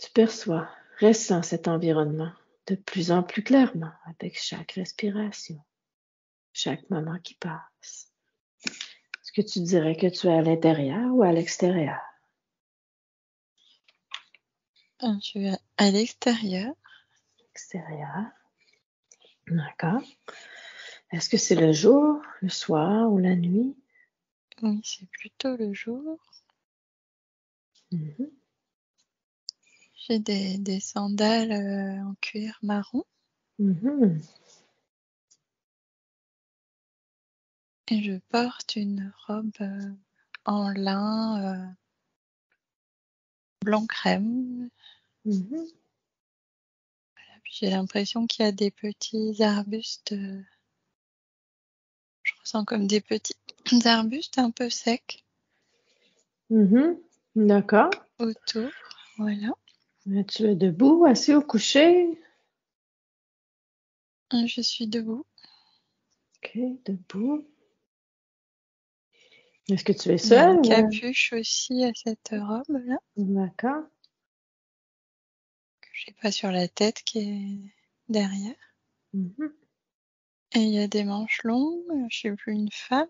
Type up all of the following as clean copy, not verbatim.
Tu perçois, ressens cet environnement de plus en plus clairement avec chaque respiration, chaque moment qui passe. Est-ce que tu dirais que tu es à l'intérieur ou à l'extérieur? Je suis à l'extérieur. Extérieur. D'accord. Est-ce que c'est le jour, le soir ou la nuit? Oui, c'est plutôt le jour. Mhm. J'ai des sandales en cuir marron Mhm. et je porte une robe en lin blanc crème. Mhm. Puis j'ai l'impression qu'il y a des petits arbustes. Je ressens comme des petits arbustes un peu secs Mhm. D'accord. autour. Voilà. Tu es debout, assis ou couché? Je suis debout. OK, debout. Est-ce que tu es Il y a seul une ou... capuche aussi à cette robe-là D'accord. que j'ai pas sur la tête qui est derrière. Mhm. Et il y a des manches longues. Je suis plus une femme.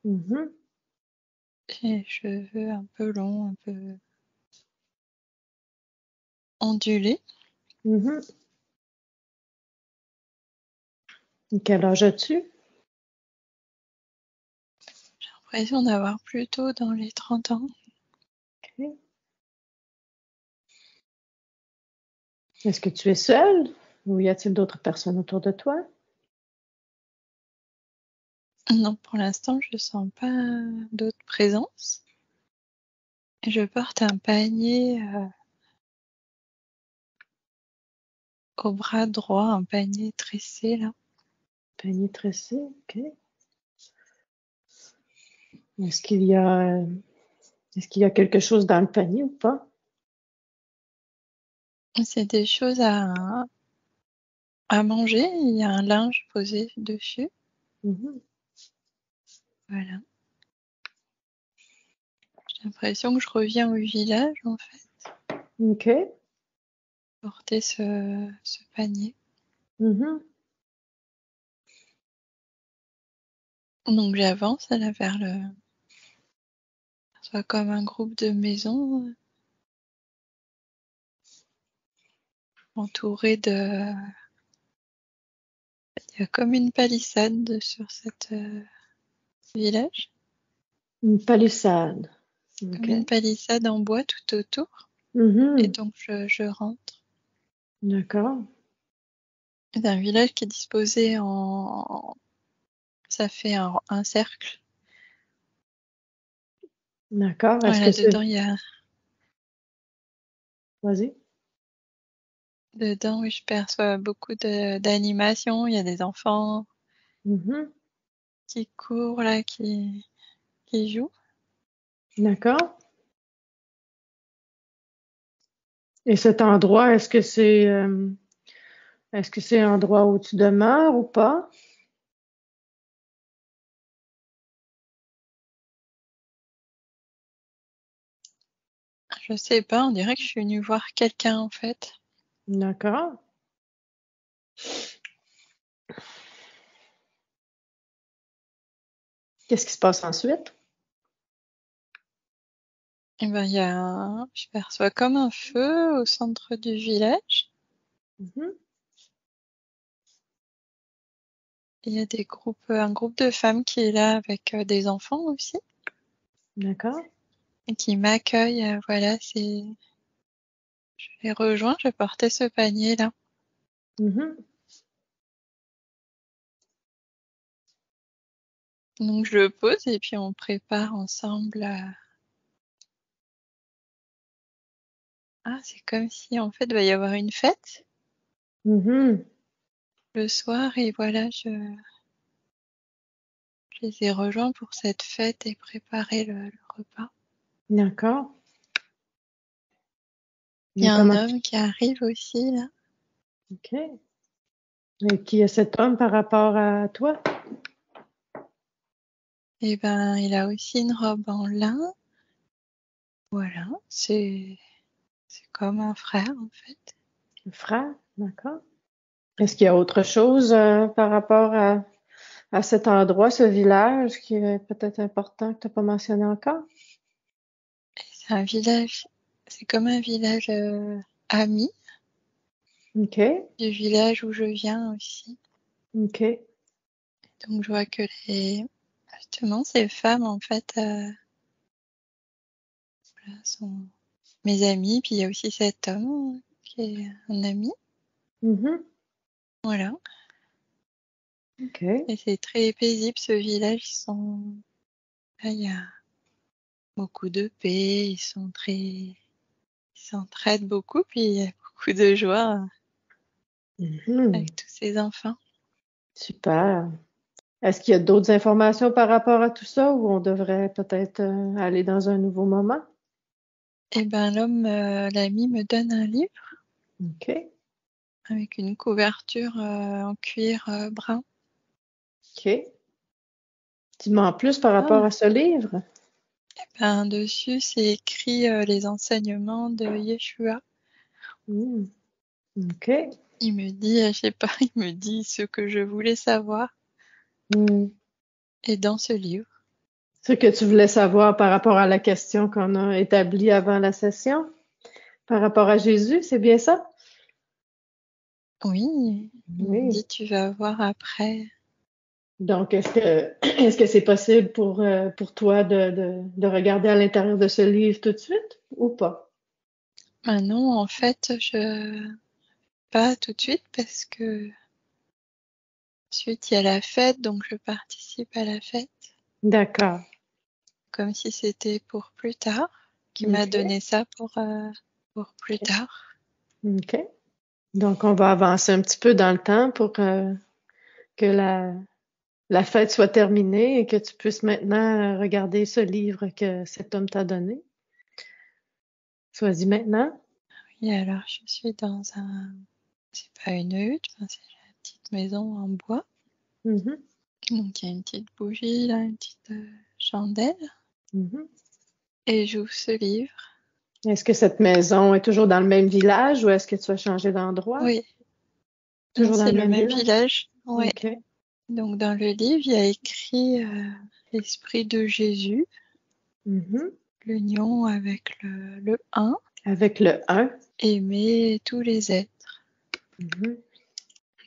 Mhm. J'ai les cheveux un peu longs, un peu ondulés. Mhm. Quel âge as-tu? J'ai l'impression d'avoir plutôt dans les 30 ans. OK. Est-ce que tu es seul ou y a-t-il d'autres personnes autour de toi? Non, pour l'instant, je sens pas d'autres présences. Je porte un panier au bras droit, un panier tressé là. Panier tressé, OK. Est-ce qu'il y a, est-ce qu'il y a quelque chose dans le panier ou pas? C'est des choses à manger. Il y a un linge posé dessus. Mhm. Voilà. J'ai l'impression que je reviens au village en fait, OK. porter ce panier. Mhm. Donc j'avance là vers soit comme un groupe de maisons entouré de. Il y a comme une palissade sur cette village, Une palissade. comme OK. une palissade en bois tout autour. Et Mhm. donc je rentre. D'accord. C'est un village qui est disposé en. Ça fait un cercle. D'accord. Est-ce que Voilà, c'est... Vas-y. dedans, oui, je perçois beaucoup d'animation. Il y a des enfants Mhm. qui courent là, qui jouent. D'accord. Et cet endroit, est-ce que c'est un endroit où tu demeures ou pas? Je sais pas, on dirait que je suis venue voir quelqu'un en fait. D'accord. Qu'est-ce qui se passe ensuite? Et ben, je perçois comme un feu au centre du village. Mhm. Il y a un groupe de femmes qui est là avec des enfants aussi D'accord. et qui m'accueillent. Voilà, je les rejoins, je portais ce panier là. Mhm. Donc je le pose et puis on prépare ensemble. Ah, c'est comme si en fait il va y avoir une fête Mhm. le soir et voilà, je les ai rejoints pour cette fête et préparer le repas. D'accord. Il y Mais a un comment... homme qui arrive aussi là. OK. Et qui est cet homme par rapport à toi? Et ben, il a aussi une robe en lin. Voilà, c'est C'est comme un frère, en fait. Un frère, d'accord. Est-ce qu'il y a autre chose par rapport à cet endroit, ce village, qui est peut-être important que tu n'as pas mentionné encore? C'est un village, c'est comme un village ami OK, du village où je viens aussi. OK. Donc je vois que justement, ces femmes, en fait, voilà, sont mes amies. Puis il y a aussi cet homme qui est un ami. Mhm. Voilà. OK. Et c'est très paisible, ce village. Là, il y a beaucoup de paix. Ils s'entraident beaucoup. Puis il y a beaucoup de joie Mhm. avec tous ces enfants. Super. Est-ce qu'il y a d'autres informations par rapport à tout ça ou on devrait peut-être aller dans un nouveau moment? Et ben l'ami me donne un livre OK. avec une couverture en cuir brun. OK. Dis-moi en plus par rapport à Ah, ce livre. ben, dessus, c'est écrit les enseignements de Yeshua. Hmm. OK. Il me dit, je sais pas, il me dit ce que je voulais savoir. Hmm. Et dans ce livre, Ce que tu voulais savoir par rapport à la question qu'on a établie avant la session, par rapport à Jésus, c'est bien ça? oui, il me Oui. dit, tu vas voir après. Donc, est-ce que c'est possible pour toi de regarder à l'intérieur de ce livre tout de suite ou pas? Maintenant, en fait, pas tout de suite parce que ensuite il y a la fête, donc je participe à la fête D'accord. comme si c'était pour plus tard, qui m'a OK. donné ça pour plus OK. tard. OK. Donc, on va avancer un petit peu dans le temps pour que la fête soit terminée et que tu puisses maintenant regarder ce livre que cet homme t'a donné. Choisis maintenant. Et alors, je suis c'est pas une hutte, enfin, c'est une petite maison en bois. Mhm. Donc il y a une petite bougie là, une petite chandelle. Mhm. Et j'ouvre ce livre. Est-ce que cette maison est toujours dans le même village ou est-ce que tu as changé d'endroit? Oui, non, Toujours dans c'est le le même même village? village. Ouais. OK. Donc dans le livre, il y a écrit l'esprit de Jésus, Mhm. l'union avec le un, Avec le 1. aimer tous les êtres, Mhm.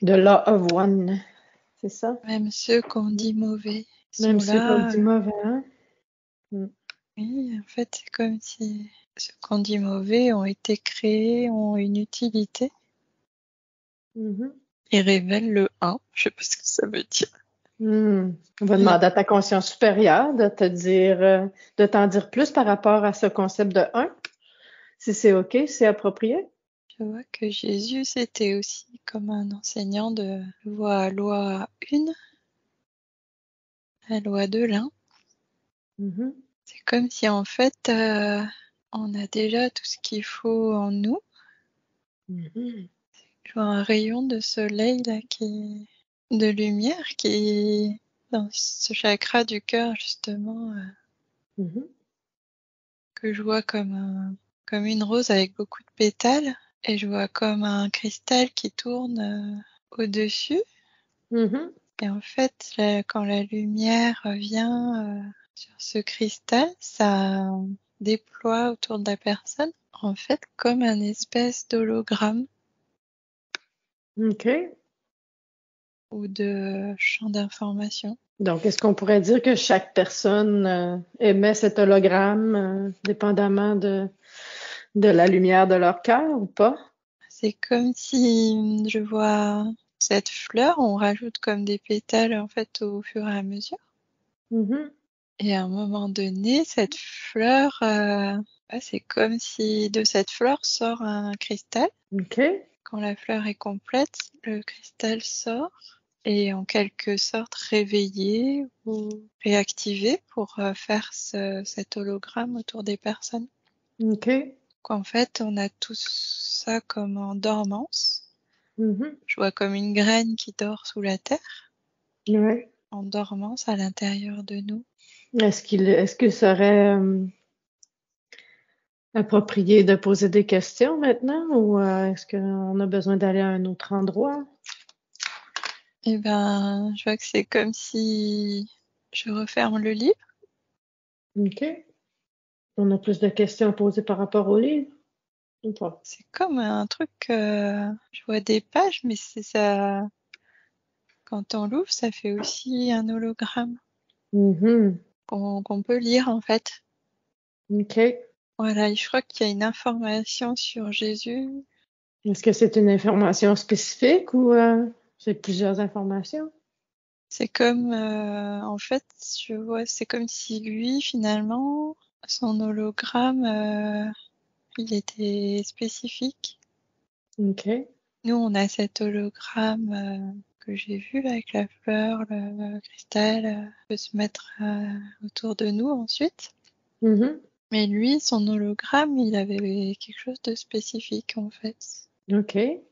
The Law of One. C'est ça? même ceux qu'on dit mauvais. Ils Même sont ceux qu'on là. dit mauvais, hein? Mm. Oui, en fait, c'est comme si ceux qu'on dit mauvais ont été créés, ont une utilité Mhm. et révèlent le un. Je sais pas ce que ça veut dire. Hmm. On va La demander à ta conscience supérieure de te dire, de t'en dire plus par rapport à ce concept de un, si c'est OK, si c'est approprié. Je vois que Jésus, c'était aussi comme un enseignant de loi 1, la loi de l'un. Mhm. C'est comme si en fait, on a déjà tout ce qu'il faut en nous. Mhm. Je vois un rayon de soleil là de lumière qui est dans ce chakra du cœur justement, Mhm. que je vois comme une rose avec beaucoup de pétales. Et je vois comme un cristal qui tourne au-dessus. Mhm. Et en fait, quand la lumière vient sur ce cristal, ça déploie autour de la personne, en fait, comme un espèce d'hologramme OK. ou de champ d'information. Donc, est-ce qu'on pourrait dire que chaque personne émet cet hologramme dépendamment de la lumière de leur cœur ou pas? C'est comme si je vois cette fleur, on rajoute comme des pétales en fait au fur et à mesure. Mhm. Et à un moment donné, cette fleur, c'est comme si de cette fleur sort un cristal. OK. Quand la fleur est complète, le cristal sort et en quelque sorte réveillé ou réactivé pour faire cet hologramme autour des personnes. OK. Qu'en fait, on a tout ça comme en dormance. Mhm. Je vois comme une graine qui dort sous la terre, Ouais. en dormance à l'intérieur de nous. Est-ce qu'il serait approprié de poser des questions maintenant ou est-ce qu'on a besoin d'aller à un autre endroit? Eh ben, je vois que c'est comme si je referme le livre. OK. On a plus de questions à poser par rapport au livre ou pas? C'est comme un truc, je vois des pages, mais c'est ça. Quand on l'ouvre, ça fait aussi un hologramme Mhm. qu'on peut lire en fait. OK. Voilà, et je crois qu'il y a une information sur Jésus. Est-ce que c'est une information spécifique ou c'est plusieurs informations? C'est comme, en fait, je vois, c'est comme si lui, finalement, son hologramme, il était spécifique. OK. Nous, on a cet hologramme que j'ai vu là, avec la fleur, le cristal, peut se mettre autour de nous ensuite. Mhm. Mais lui, son hologramme, il avait quelque chose de spécifique en fait. OK. Et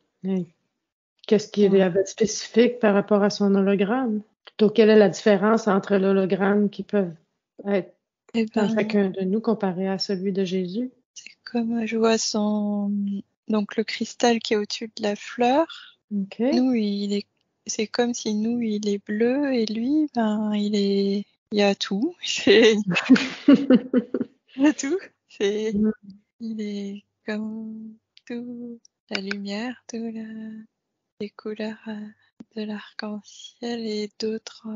qu'est-ce qu'il y Ouais. avait de spécifique par rapport à son hologramme? Plutôt, quelle est la différence entre l'hologramme qui peut être Et dans ben, chacun de nous comparé à celui de Jésus? c'est comme je vois donc le cristal qui est au-dessus de la fleur. OK. Nous, c'est comme si nous, il est bleu et lui, ben, il y a tout. Il y a tout. Il est comme tout, la lumière, les couleurs de l'arc-en-ciel et d'autres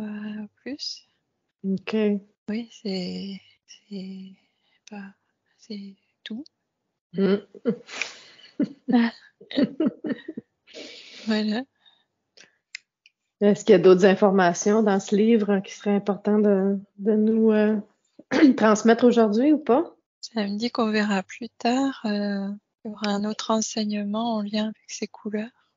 plus. OK. Oui, c'est pas, c'est tout. Mm. Voilà. Est-ce qu'il y a d'autres informations dans ce livre qui serait important de nous transmettre aujourd'hui ou pas? Ça me dit qu'on verra plus tard. Il y aura un autre enseignement en lien avec ces couleurs.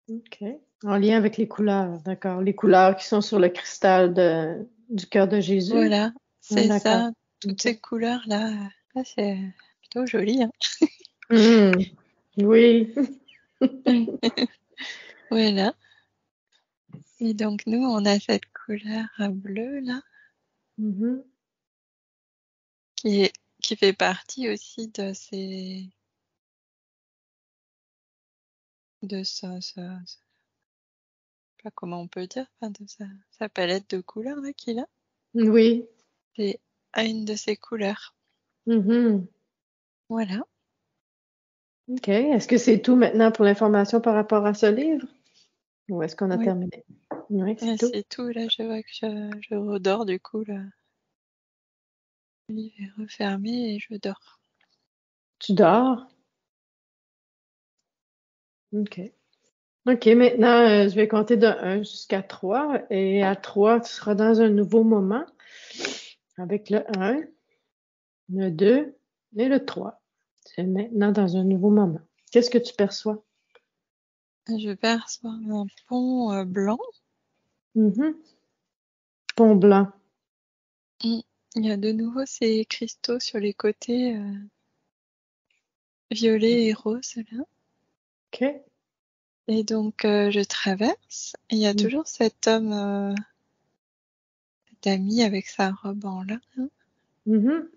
OK. En lien avec les couleurs, d'accord. Les couleurs qui sont sur le cristal du cœur de Jésus. Voilà, Ah, c'est d'accord. ça. Toutes OK. ces couleurs-là, c'est plutôt joli, hein. Mm. Oui. Voilà. Et donc nous, on a cette couleur bleue là, Mhm. qui est, qui fait partie aussi de je sais pas comment on peut dire, enfin, de sa palette de couleurs là qu'il a. Oui. C'est une de ces couleurs. Mhm. Voilà. OK. Est-ce que c'est tout maintenant pour l'information par rapport à ce livre? Ou est-ce qu'on a Oui. terminé? Oui, c'est Et tout. c'est tout. Là, je vois que je redors du coup. Là. Le livre est refermé et je dors. Tu dors? OK. OK, maintenant, je vais compter de 1 jusqu'à 3. Et à 3, tu seras dans un nouveau moment avec le 1, le 2 et le 3. Tu es maintenant dans un nouveau moment. Qu'est-ce que tu perçois? Je perçois un pont blanc. Mhm. Pont blanc. Mm. Il y a de nouveau ces cristaux sur les côtés violets et roses là. OK. Et donc je traverse. Et il y a Mm. toujours cet homme, cet ami avec sa robe en lin, hein. Mhm.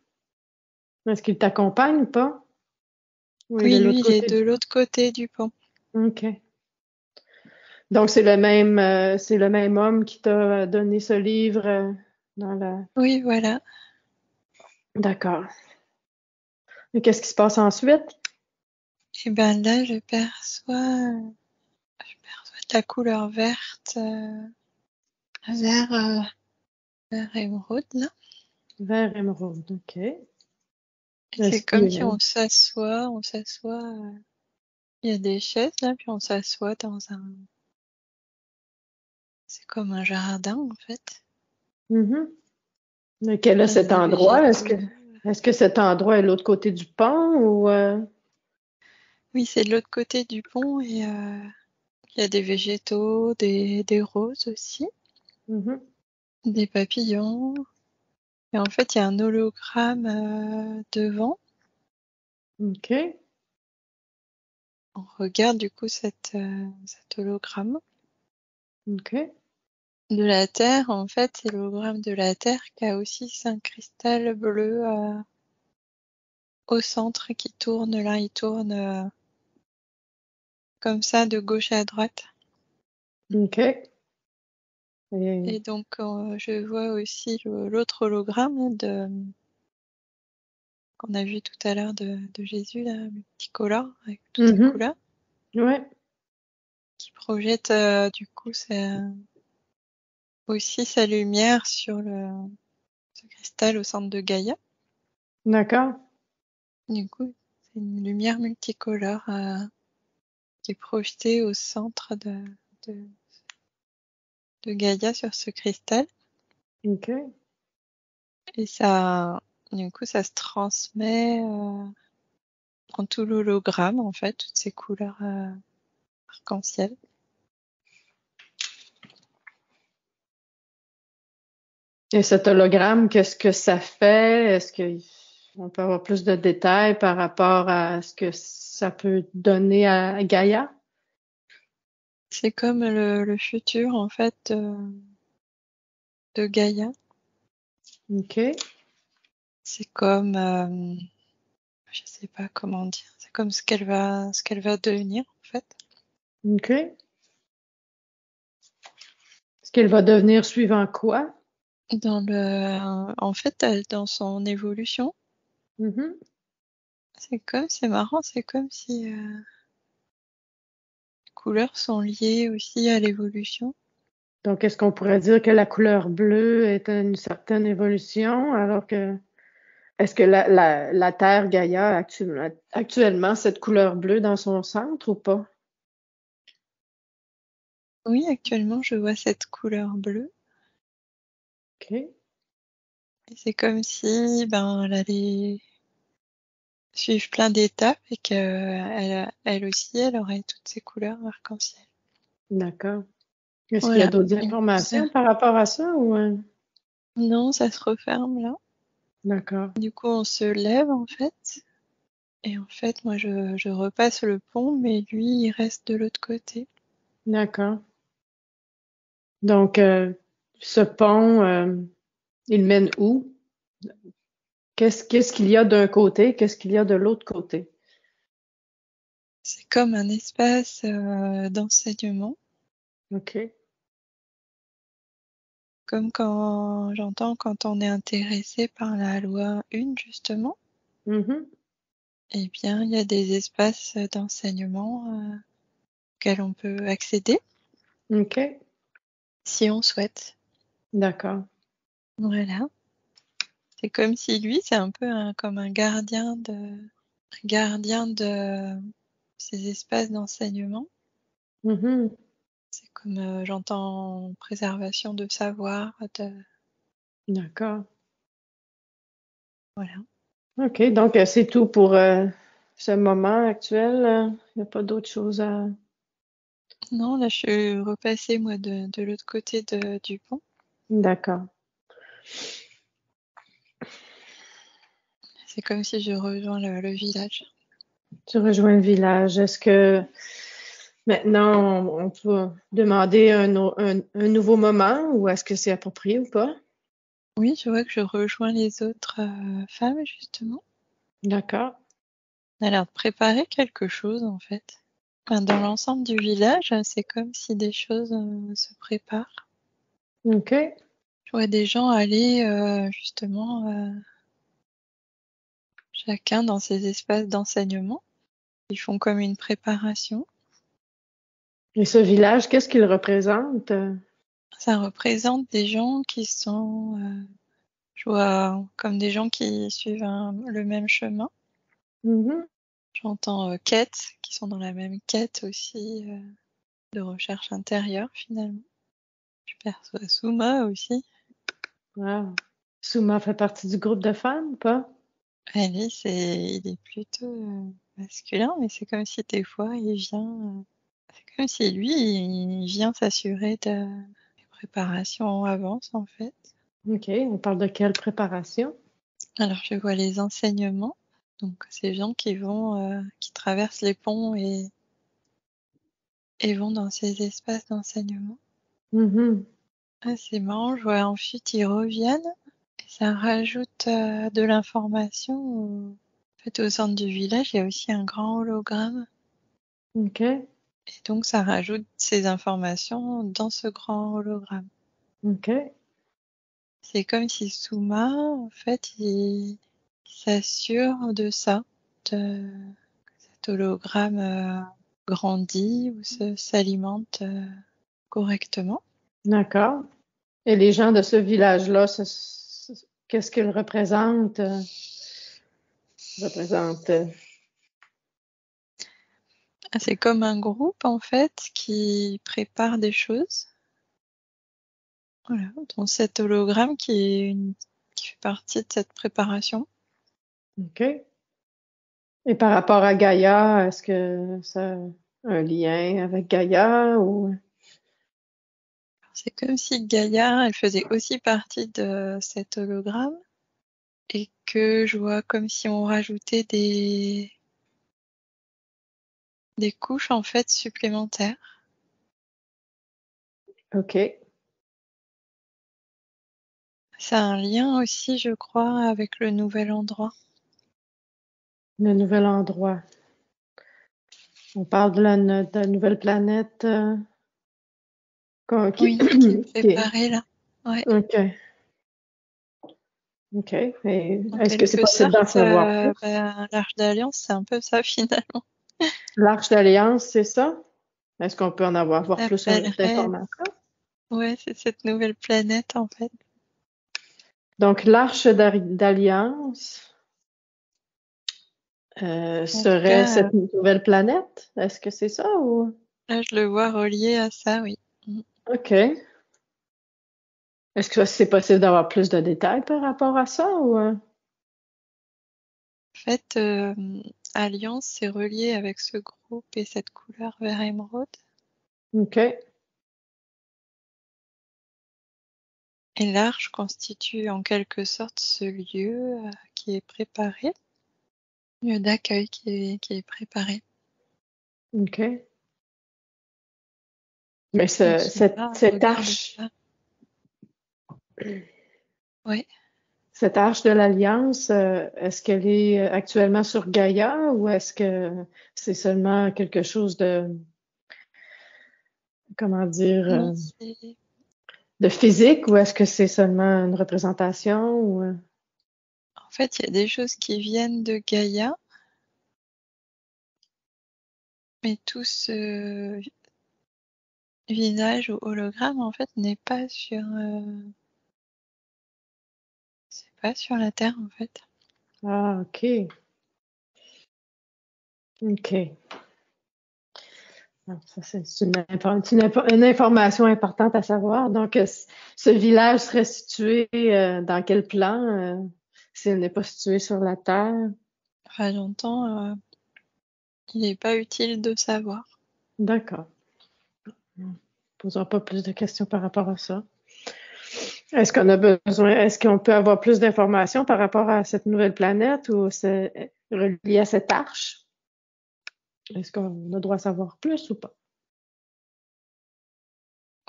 Est-ce qu'il t'accompagne ou pas? Ou il est Oui, de lui, l'autre il est côté de du pont? l'autre côté du pont. OK. Donc, c'est le même homme qui t'a donné ce livre dans la... Oui, voilà. D'accord. Et qu'est-ce qui se passe ensuite? Et ben là, je perçois de la couleur verte, vert, vert émeraude là. Vert émeraude, OK. Et c'est Est-ce comme qu'il si on s'assoit. Il y a des chaises là, puis on s'assoit dans c'est comme un jardin en fait. Mhm. Quel est Il y a cet des endroit? végétaux. Est-ce que cet endroit est de l'autre côté du pont ou Oui, c'est de l'autre côté du pont et il y a des végétaux, des roses aussi, mhm. des papillons. Et en fait, il y a un hologramme devant. OK. On regarde du coup cet hologramme OK. de la Terre. En fait, c'est l'hologramme de la Terre qui a aussi un cristal bleu au centre qui tourne là, il tourne comme ça de gauche à droite. OK. Et donc je vois aussi l'autre hologramme qu'on a vu tout à l'heure de Jésus, là, multicolore, avec toutes ses couleurs, Ouais. qui projette du coup aussi sa lumière sur ce cristal au centre de Gaïa. D'accord. Du coup, c'est une lumière multicolore qui est projetée au centre de, de Gaïa sur ce cristal. OK. Et ça, du coup, ça se transmet en tout l'hologramme, en fait, toutes ces couleurs arc-en-ciel. Et cet hologramme, qu'est-ce que ça fait? Est-ce qu'on peut avoir plus de détails par rapport à ce que ça peut donner à Gaïa? C'est comme le futur, en fait, de Gaïa. OK. C'est comme, je sais pas comment dire, c'est comme ce qu'elle va devenir, en fait. OK. Ce qu'elle va devenir suivant quoi? En fait, dans son évolution, Mhm. c'est marrant, c'est comme si les couleurs sont liées aussi à l'évolution. Donc, est-ce qu'on pourrait dire que la couleur bleue est une certaine évolution, alors que est-ce que la Terre Gaïa a actuellement cette couleur bleue dans son centre ou pas? Oui, actuellement, je vois cette couleur bleue. OK. Et c'est comme si, ben, elle allait suivre plein d'étapes et elle aussi, elle aurait toutes ces couleurs arc-en-ciel. D'accord. Est-ce qu'il y a Voilà. d'autres Du coup, informations par rapport à ça ou? non, ça se referme là. D'accord. Du coup, on se lève en fait. Et en fait, moi, je repasse le pont, mais lui, il reste de l'autre côté. D'accord. Donc, ce pont, il mène où? Qu'est-ce qu'il y a d'un côté? Qu'est-ce qu'il y a de l'autre côté? C'est comme un espace d'enseignement, OK. comme quand on est intéressé par la loi 1, justement. Mhm. Eh bien, il y a des espaces d'enseignement auxquels on peut accéder OK. si on souhaite. D'accord. Voilà. C'est comme si lui, c'est un peu comme un gardien de ces espaces d'enseignement. Mhm. C'est comme, j'entends préservation de savoir, D'accord. voilà. OK. Donc, c'est tout pour ce moment actuel. Il n'y a pas d'autre chose à... Non, là, je suis repassée, moi, de l'autre côté du pont. D'accord. C'est comme si je rejoins le village. Tu rejoins le village. Est-ce que maintenant, on peut demander un nouveau moment ou est-ce que c'est approprié ou pas? Oui, je vois que je rejoins les autres femmes, justement. D'accord. On a l'air de préparer quelque chose, en fait. Enfin, dans l'ensemble du village, c'est comme si des choses se préparent. OK. Je vois des gens aller, justement, chacun dans ses espaces d'enseignement. Ils font comme une préparation. Et ce village, qu'est-ce qu'il représente? Ça représente des gens qui sont, je vois comme des gens qui suivent le même chemin. Mhm. J'entends quêtes, qui sont dans la même quête aussi de recherche intérieure finalement. Je perçois Souma aussi. Wow. Souma fait partie du groupe de femmes ou pas? Ali, il est plutôt masculin, mais c'est comme si des fois il vient, c'est comme si lui, il vient s'assurer des préparations en avance en fait. OK. On parle de quelle préparation? Alors je vois les enseignements, donc ces gens qui traversent les ponts et vont dans ces espaces d'enseignement. Mhm. Ah, c'est marrant, je vois ensuite ils reviennent et ça rajoute de l'information fait, au centre du village, il y a aussi un grand hologramme. OK. Et donc, ça rajoute ces informations dans ce grand hologramme. OK. C'est comme si Souma, en fait, il s'assure de ça, de cet hologramme grandit ou s'alimente correctement. D'accord. Et les gens de ce village-là, qu'est-ce qu'ils représentent? Représentent. C'est comme un groupe, en fait, qui prépare des choses. Voilà, dont cet hologramme qui fait partie de cette préparation. OK. Et par rapport à Gaïa, est-ce que ça a un lien avec Gaïa ou... C'est comme si Gaïa, elle faisait aussi partie de cet hologramme et que je vois comme si on rajoutait des couches en fait supplémentaires. OK. Ça a un lien aussi, je crois, avec le nouvel endroit. Le nouvel endroit. On parle de la nouvelle planète Oui, qui est qui est... préparé là. Ouais. OK. OK. Et En est-ce que c'est quelque possible d'en sorte, savoir plus? l'Arche d'Alliance, c'est un peu ça finalement. L'Arche d'Alliance, c'est ça? Est-ce qu'on peut en avoir plus S'appellerait, d'informations? ouais, c'est cette nouvelle planète en fait. Donc, l'Arche d'Alliance En tout serait cas, cette nouvelle planète? Est-ce que c'est ça ou... là, je le vois relié à ça, oui. OK. Est-ce que c'est possible d'avoir plus de détails par rapport à ça ou... En fait, Alliance, c'est relié avec ce groupe et cette couleur vert émeraude. OK. Et l'Arche constitue en quelque sorte ce lieu qui est préparé, lieu d'accueil qui est préparé. OK. Mais Donc Souma cette regarde arche, ça. Ouais. cette arche de l'Alliance, est-ce qu'elle est actuellement sur Gaïa ou est-ce que c'est seulement quelque chose de, comment dire, Non, c'est... de physique ou est-ce que c'est seulement une représentation ou... En fait, il y a des choses qui viennent de Gaïa, mais tout ce visage ou hologramme, en fait, n'est pas sur... c'est pas sur la Terre, en fait. Ah, OK. OK. Ah, ça, c'est une information importante à savoir. Donc, ce village serait situé dans quel plan s'il n'est pas situé sur la Terre? Enfin, j'entends, il n'est pas utile de savoir. D'accord. Posons pas plus de questions par rapport à ça. Est-ce qu'on a besoin, est-ce qu'on peut avoir plus d'informations par rapport à cette nouvelle planète ou c'est relié à cette arche? Est-ce qu'on a droit à savoir plus ou pas?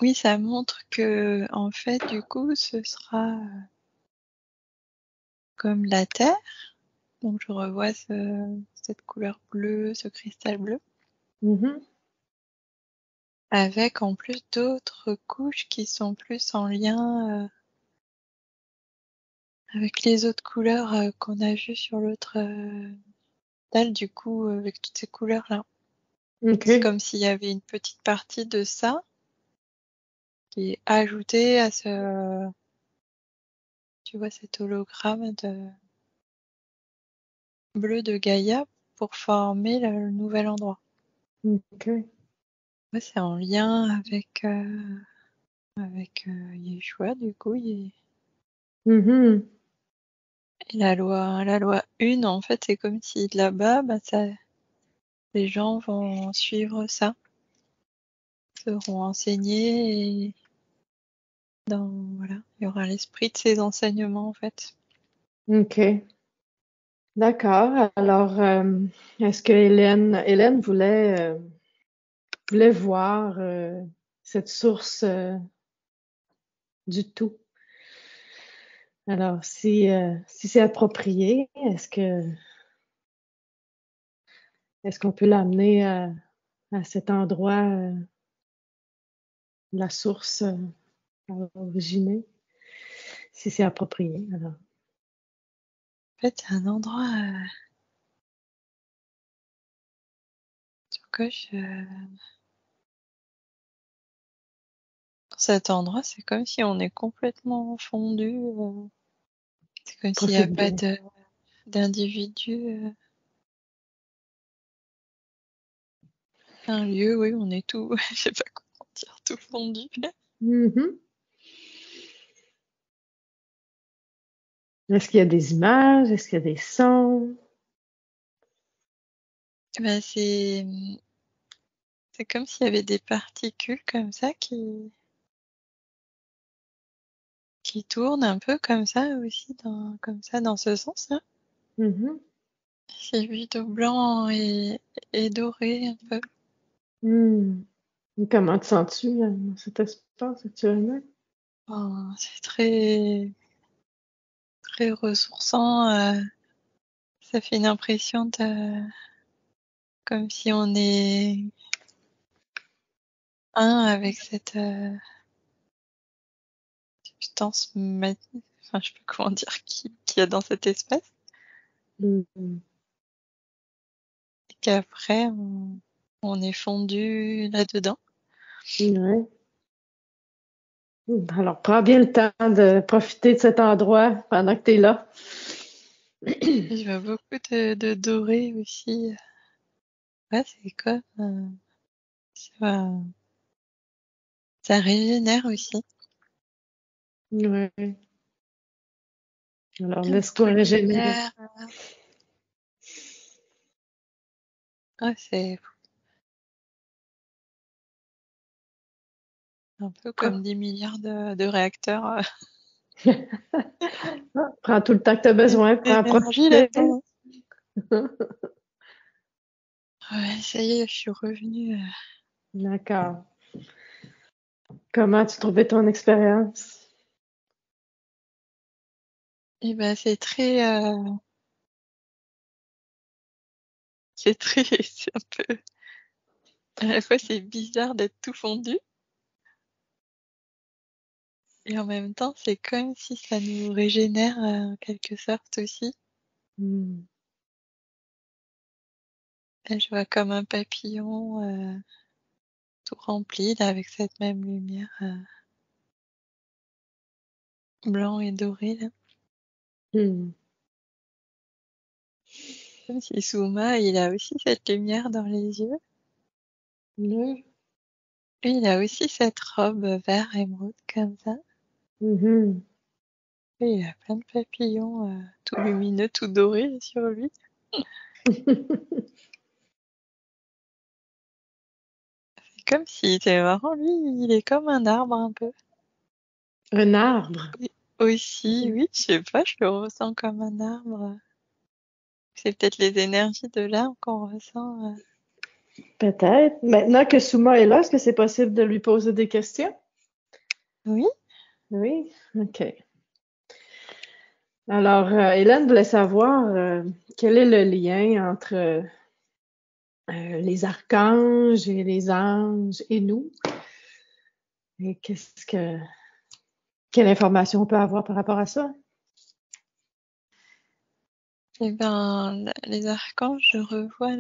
Oui, ça montre que, en fait, du coup, ce sera comme la Terre. Donc, je revois cette couleur bleue, ce cristal bleu, Mhm. avec en plus d'autres couches qui sont plus en lien avec les autres couleurs qu'on a vues sur l'autre dalle, du coup, avec toutes ces couleurs-là. C'est OK. comme s'il y avait une petite partie de ça qui est ajoutée à tu vois, cet hologramme de bleu de Gaïa pour former le nouvel endroit. OK. Ouais, c'est en lien avec Yeshua, du coup. Mhm. Et la loi 1, en fait, c'est comme si là-bas, les gens vont suivre ça, seront enseignés et voilà, il y aura l'esprit de ces enseignements, en fait. OK. D'accord. Alors, est-ce que Hélène voulait voir cette source du tout? Alors, si c'est approprié, est-ce que Est-ce qu'on peut l'amener à cet endroit, la source originée, si c'est approprié. Alors. En fait, c'est un endroit sur quoi cet endroit, c'est comme si on est complètement fondu. C'est comme s'il n'y a Profite pas bien. d'individu. Un lieu, oui, on est tout, je sais pas comment dire, tout fondu. Mhm. Est-ce qu'il y a des images? Est-ce qu'il y a des sons? Ben, c'est comme s'il y avait des particules comme ça qui tournent un peu comme ça aussi, comme ça, dans ce sens-là. Mhm. C'est plutôt blanc et doré un peu. Hmm. Comment te sens-tu dans cet espace actuellement? Oh, c'est très, très ressourçant. Ça fait une impression comme si on est un avec cette substance, enfin, je sais pas comment dire, qui est dans cet espace. Hmm. Et qu'après, on est fondu là-dedans. Ouais. Alors, prends bien le temps de profiter de cet endroit pendant que tu es là. Je vois beaucoup de doré aussi. Ouais, c'est comme, ça, ça régénère aussi. Ouais. Alors, Plein de laisse-toi petites régénérer. lumières. Ouais, c'est un peu comme 10 milliards de réacteurs Prends tout le temps que tu as besoin pour en d'énergie profiter. là-dedans. Ouais, ça y est, je suis revenue. D'accord. Comment tu trouvais ton expérience? Et ben, c'est très, c'est un peu, à la fois c'est bizarre d'être tout fondu, et en même temps c'est comme si ça nous régénère en quelque sorte aussi. Hmm. Et je vois comme un papillon tout rempli là avec cette même lumière blanc et doré là. Hmm. Comme si Souma il a aussi cette lumière dans les yeux. Oui. Et il a aussi cette robe vert émeraude comme ça. Mhm. Et il a plein de papillons tout lumineux, tout dorés sur lui. C'est comme si, c'est marrant, lui, il est comme un arbre un peu. Un arbre. Et aussi, oui, je sais pas, je le ressens comme un arbre. C'est peut-être les énergies de l'arbre qu'on ressent. Peut-être. Maintenant que Souma est là, est-ce que c'est possible de lui poser des questions? Oui, Oui. OK. Alors, Hélène voulait savoir quel est le lien entre les archanges et les anges et nous. Et quelle information on peut avoir par rapport à ça? et ben, les archanges, je revois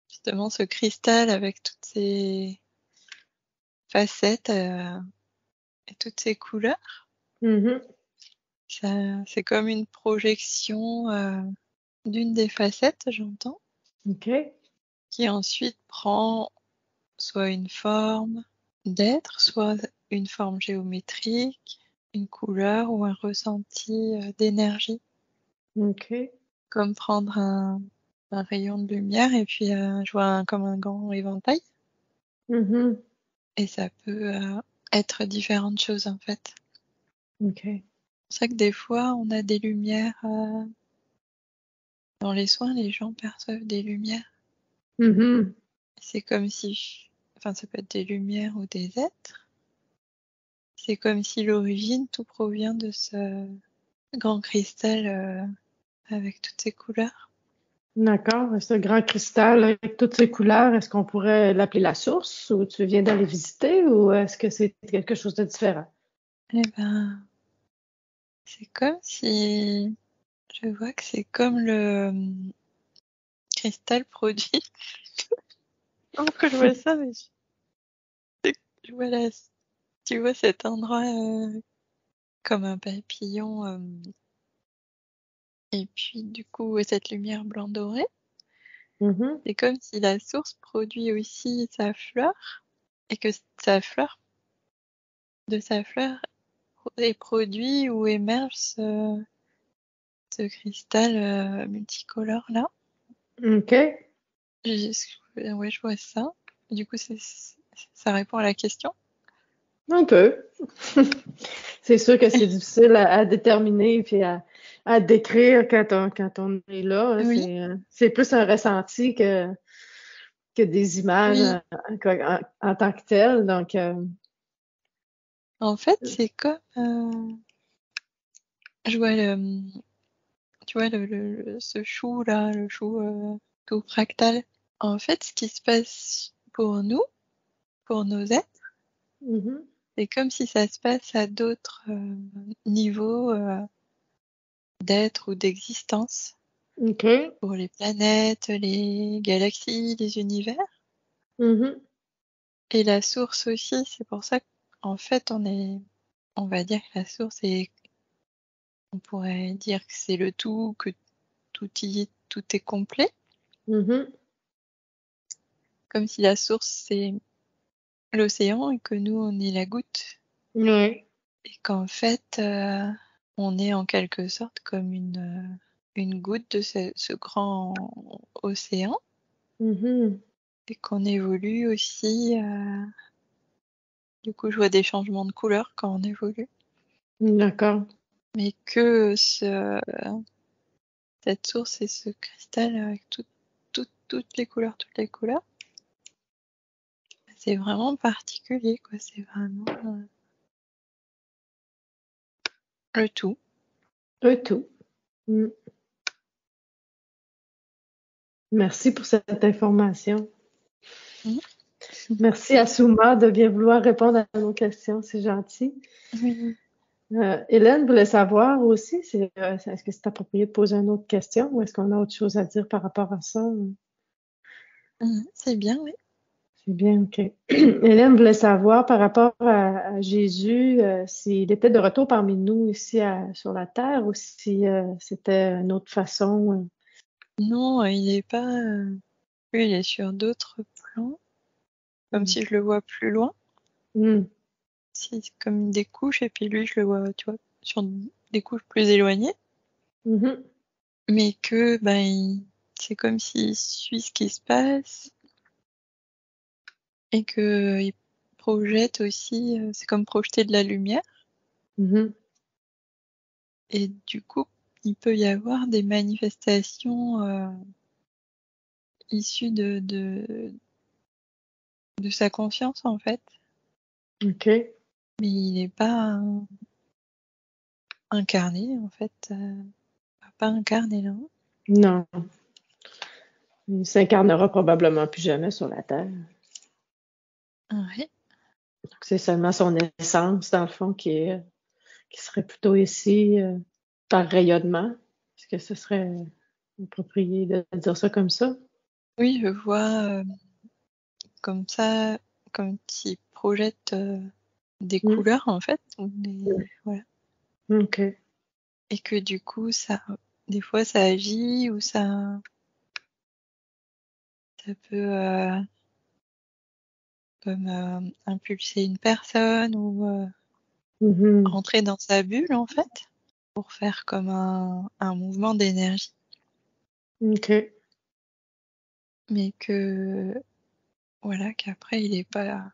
justement ce cristal avec toutes ses facettes et toutes ses couleurs. Mhm. C'est comme une projection d'une des facettes, j'entends, OK. qui ensuite prend soit une forme d'être, soit une forme géométrique, une couleur ou un ressenti d'énergie, OK. comme prendre un rayon de lumière et puis je vois comme un grand éventail. Mhm. Et ça peut être différentes choses en fait. OK. C'est pour ça que des fois on a des lumières dans les soins, les gens perçoivent des lumières. Mhm. C'est comme si, enfin ça peut être des lumières ou des êtres. C'est comme si l'origine, tout provient de ce grand cristal avec toutes ses couleurs. D'accord. Ce grand cristal avec toutes ses couleurs, est-ce qu'on pourrait l'appeler la source ou tu viens d'aller visiter ou est-ce que c'est quelque chose de différent? Eh ben, c'est comme si je vois que c'est comme le cristal produit. Comment que je vois ça, mais je vois là, tu vois cet endroit comme un papillon, et puis du coup cette lumière blanc doré. Mhm. C'est comme si la source produit aussi sa fleur et que sa fleur, de sa fleur est produit ou émerge ce cristal multicolore là. OK. Ouais, je vois ça. Du coup, ça répond à la question. Un peu. C'est sûr que c'est difficile à déterminer puis à décrire quand on est là, hein. Oui, C'est plus un ressenti que des images oui. en tant que telles. Donc, En fait, c'est comme, je vois tu vois ce chou là, le chou tout fractal. En fait, ce qui se passe pour nous, pour nos êtres, mhm. c'est comme si ça se passe à d'autres niveaux d'être ou d'existence. OK. Pour les planètes, les galaxies, les univers. Mhm. Et la source aussi, c'est pour ça qu'en fait, on va dire que la source est, on pourrait dire que c'est le tout, que tout est complet. Mhm. Comme si la source c'est l'océan et que nous, on est la goutte. Ouais. Et qu'en fait, on est en quelque sorte comme une goutte de ce grand océan Mhm. et qu'on évolue aussi. Du coup, je vois des changements de couleur quand on évolue. D'accord. Mais que cette source et ce cristal avec toutes les couleurs, c'est vraiment particulier, quoi. C'est vraiment le tout. Un tout. Mm. Merci pour cette information. Mhm. Merci à Souma de bien vouloir répondre à nos questions. C'est gentil. Oui. Hélène voulait savoir aussi, est-ce que c'est approprié de poser une autre question ou est-ce qu'on a autre chose à dire par rapport à ça? Mhm. C'est bien, oui. C'est bien, OK. Hélène voulait savoir par rapport à Jésus, s'il était de retour parmi nous ici sur la terre ou si c'était une autre façon. Non, il est pas. Lui, il est sur d'autres plans, comme Mm. si je le vois plus loin. Mm. Si, c'est comme des couches, et puis lui, je le vois, tu vois, sur des couches plus éloignées. Mhm. Mais que, ben, c'est comme s'il suit ce qui se passe et que il projette aussi, c'est comme projeter de la lumière. Mhm. Et du coup, il peut y avoir des manifestations issues de sa conscience, en fait. OK. Mais il n'est pas incarné, en fait. Pas incarné, là. Non, il s'incarnera probablement plus jamais sur la terre. Ouais. Donc, c'est seulement son essence, dans le fond, qui serait plutôt ici par rayonnement. Est-ce que ce serait approprié de dire ça comme ça? Oui, je vois comme ça, comme s'il projette des Mm. couleurs, en fait. Voilà. OK. Et que du coup, des fois, ça agit ou ça peut comme impulser une personne ou Mhm. rentrer dans sa bulle, en fait, pour faire comme un mouvement d'énergie. OK. Mais que, voilà, qu'après, il est pas,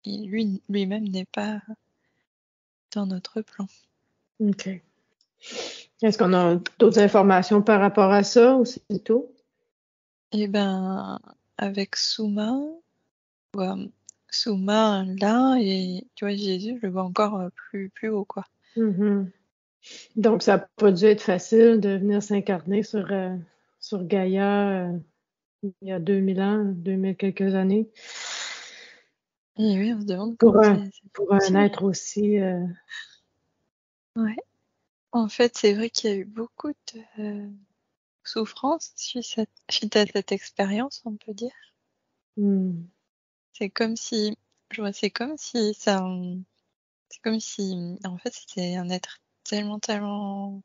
lui-même n'est pas dans notre plan. OK. Est-ce qu'on a d'autres informations par rapport à ça ou c'est tout? Et ben, avec Souma, ouais, Souma là, et tu vois, Jésus, je le vois encore plus haut, quoi. Mhm. Donc, ça n'a pas dû être facile de venir s'incarner sur Gaïa il y a 2000 ans, 2000 quelques années. Et oui, on se demande Pour comment un, c'est pour un possible. être aussi... Ouais. En fait, c'est vrai qu'il y a eu beaucoup de souffrance suite à cette expérience, on peut dire. C'est comme si, c'est comme si en fait, c'était un être tellement, tellement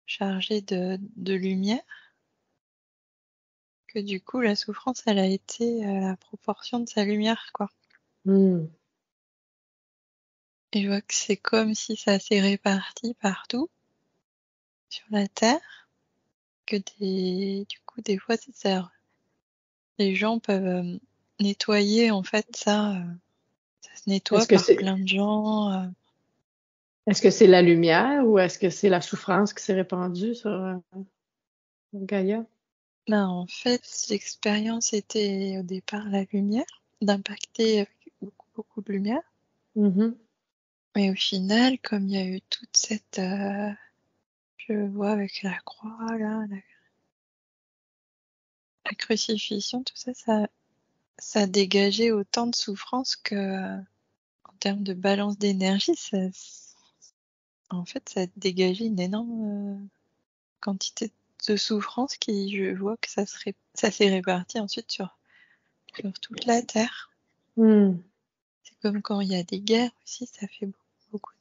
chargé de lumière que du coup, la souffrance, elle a été à la proportion de sa lumière, quoi. Et je vois que c'est comme si ça s'est réparti partout sur la Terre, que du coup, des fois, les gens peuvent nettoyer, en fait, ça se nettoie Est-ce que par c'est plein de gens. est-ce que c'est la lumière ou est-ce que c'est la souffrance qui s'est répandue sur Gaïa? Ben, en fait, l'expérience était au départ la lumière, d'impacter avec beaucoup, beaucoup de lumière. Mhm. Mais au final, comme il y a eu toute cette, je vois avec la croix, là, la crucifixion, tout ça, ça a dégagé autant de souffrance que, en termes de balance d'énergie, en fait, ça a dégagé une énorme quantité de souffrance qui, je vois que ça s'est réparti ensuite sur toute la Terre. Mm. C'est comme quand il y a des guerres aussi, ça fait beaucoup, beaucoup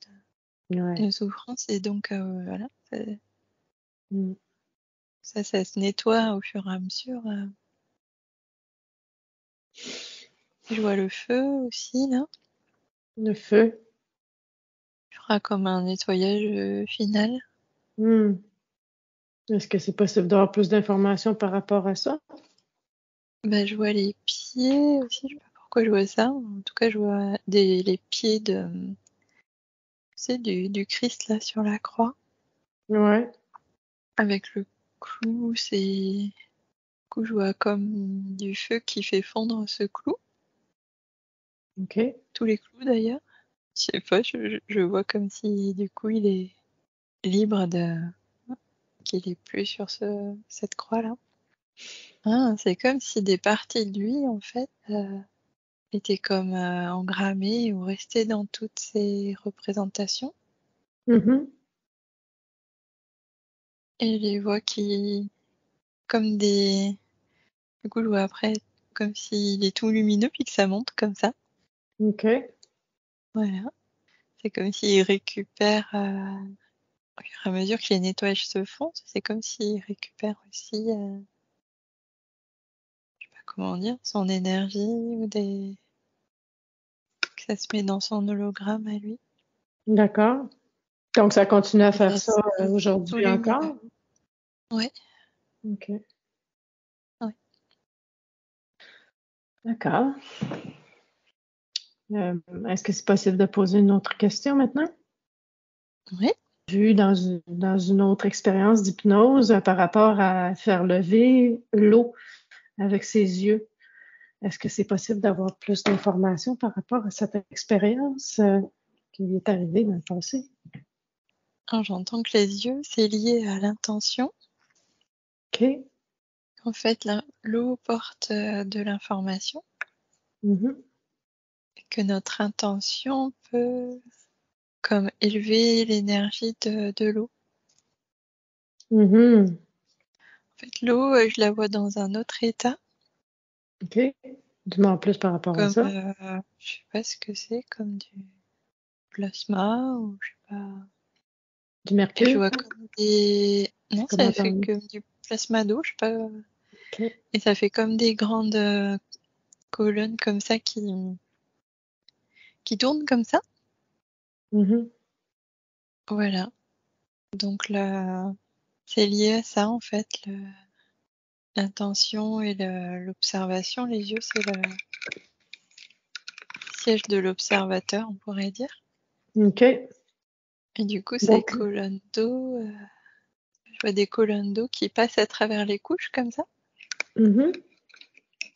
Ouais. de souffrance et donc voilà, Mm. ça se nettoie au fur et à mesure. Je vois le feu aussi là. Le feu. Il fera comme un nettoyage final. Mm. Est-ce que c'est possible d'avoir plus d'informations par rapport à ça? Bah, je vois les pieds aussi, je sais pas pourquoi je vois ça. En tout cas, je vois les pieds du Christ là sur la croix. Ouais. Avec le clou, du coup, je vois comme du feu qui fait fondre ce clou. OK. Tous les clous d'ailleurs. Je sais pas, je vois comme si du coup il est libre qu'il est plus sur cette croix-là. Ah, c'est comme si des parties de lui, en fait, étaient comme engrammées ou restées dans toutes ces représentations. Mhm. Et je les vois comme du coup, je vois après, comme s'il est tout lumineux puis que ça monte comme ça. OK. Voilà. C'est comme s'il récupère, au fur et à mesure que les nettoyages se font, c'est comme s'il récupère aussi, je sais pas comment dire, son énergie ou que ça se met dans son hologramme à lui. D'accord. Donc, ça continue à Et faire ça, ça c'est tout aujourd'hui lumineux. encore? Ouais, OK. ouais. D'accord. Est-ce que c'est possible de poser une autre question maintenant? Ouais. Vu dans une autre expérience d'hypnose par rapport à faire lever l'eau avec ses yeux. Est-ce que c'est possible d'avoir plus d'informations par rapport à cette expérience qui est arrivée dans le passé? Alors, j'entends que les yeux, c'est lié à l'intention. OK. En fait, l'eau porte de l'information Mhm. et que notre intention peut comme élever l'énergie de l'eau. Mhm. En fait, l'eau, je la vois dans un autre état, OK. Dis-moi en plus par rapport à comme, ça. je sais pas ce que c'est, comme du plasma ou je sais pas. Du Et je mercure? vois comme des... Non, Comment ça t'en fait es? comme du plasma d'eau, je sais pas. OK. Et ça fait comme des grandes colonnes comme ça qui tournent comme ça. Mhm. Voilà. Donc là, c'est lié à ça en fait, l'intention et l'observation. Les yeux, c'est le siège de l'observateur, on pourrait dire. OK. Et du coup, ces Donc, colonnes d'eau, je vois des colonnes d'eau qui passent à travers les couches comme ça. mhm.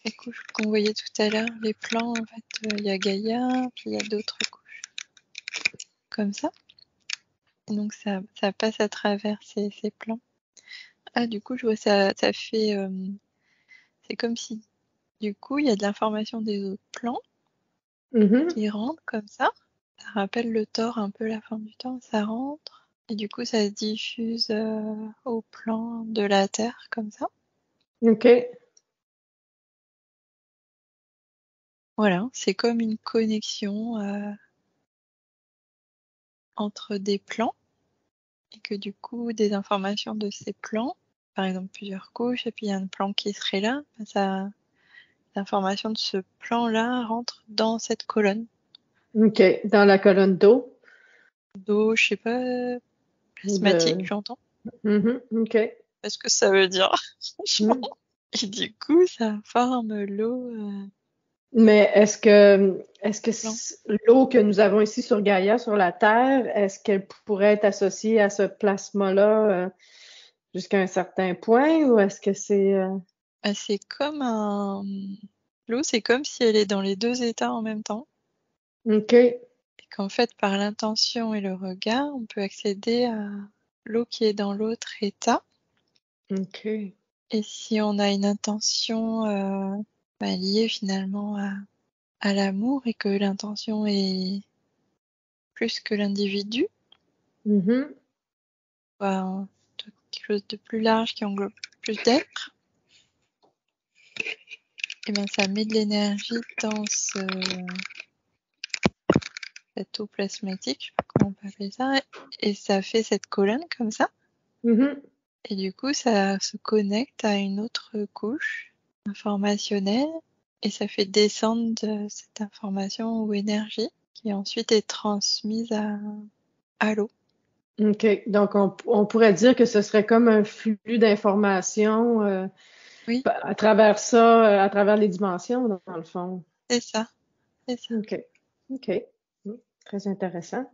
Les couches qu'on voyait tout à l'heure, les plans, en fait, il y a Gaïa, puis il y a d'autres couches comme ça. Et donc ça passe à travers ces plans. Ah, du coup, je vois ça fait... c'est comme si, du coup, il y a de l'information des autres plans Mhm. qui rentrent comme ça. Ça rappelle le Thor un peu la fin du temps, ça rentre. Et du coup, ça se diffuse au plan de la Terre, comme ça. OK. Voilà, c'est comme une connexion entre des plans. Et que du coup, des informations de ces plans, par exemple plusieurs couches, et puis il y a un plan qui serait là, l'information de ce plan-là rentre dans cette colonne OK. Dans la colonne d'eau. d'eau, je sais pas, Ou plasmatique, de... j'entends. Mhm. OK. Qu'est-ce que ça veut dire, franchement? Mm. Et du coup, ça forme l'eau Mais est-ce que blanc. l'eau que nous avons ici sur Gaïa, sur la Terre, est-ce qu'elle pourrait être associée à ce plasma-là jusqu'à un certain point ou est-ce que c'est... C'est comme un... L'eau, c'est comme si elle est dans les deux états en même temps. OK. Et qu'en fait, par l'intention et le regard, on peut accéder à l'eau qui est dans l'autre état. OK. Et si on a une intention liée finalement à l'amour et que l'intention est plus que l'individu, Mhm. bah, quelque chose de plus large qui englobe plus d'êtres, et ben ça met de l'énergie dans cette eau plasmatique, je sais pas comment on peut appeler ça, et ça fait cette colonne comme ça. Mhm. Et du coup, ça se connecte à une autre couche informationnelle et ça fait descendre cette information ou énergie qui ensuite est transmise à l'eau. OK. Donc, on pourrait dire que ce serait comme un flux d'informations Oui, à travers ça, à travers les dimensions, dans le fond. c'est ça, c'est ça. OK. OK. Mm. Très intéressant.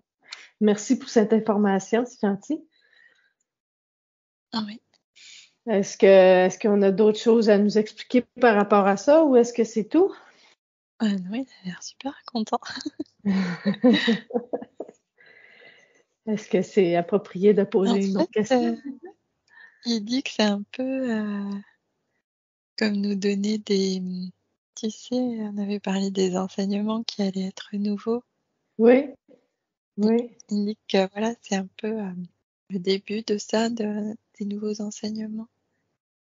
Merci pour cette information, c'est gentil. Ah oui. Est-ce qu'on a d'autres choses à nous expliquer par rapport à ça ou est-ce que c'est tout? Non, il a l'air super content. Est-ce que c'est approprié de En poser une fait, autre question? il dit que c'est un peu comme nous donner des... Tu sais, on avait parlé des enseignements qui allaient être nouveaux. Oui, Il, oui. il dit que voilà, c'est un peu le début de ça, des nouveaux enseignements.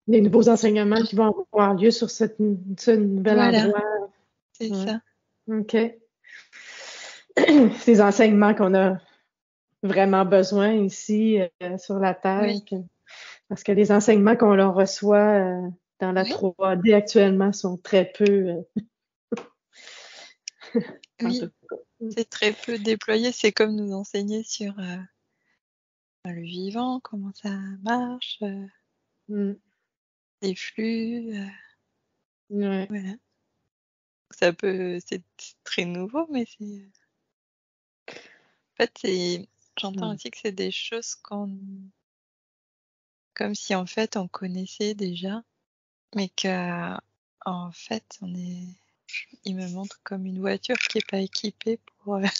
Les nouveaux enseignements qui vont avoir lieu sur ce nouvel Voilà, endroit. c'est Ouais. ça. OK. Ces enseignements qu'on a vraiment besoin ici sur la Terre, Oui, parce que les enseignements qu'on leur reçoit dans la oui, 3D actuellement sont très peu, en tout oui. cas. C'est très peu déployé. C'est comme nous enseigner sur le vivant, comment ça marche, Mm. les flux, Ouais. voilà. C'est très nouveau, mais en fait, j'entends Mm. aussi que c'est des choses comme si en fait on connaissait déjà, mais que en fait il me montre comme une voiture qui est pas équipée pour lire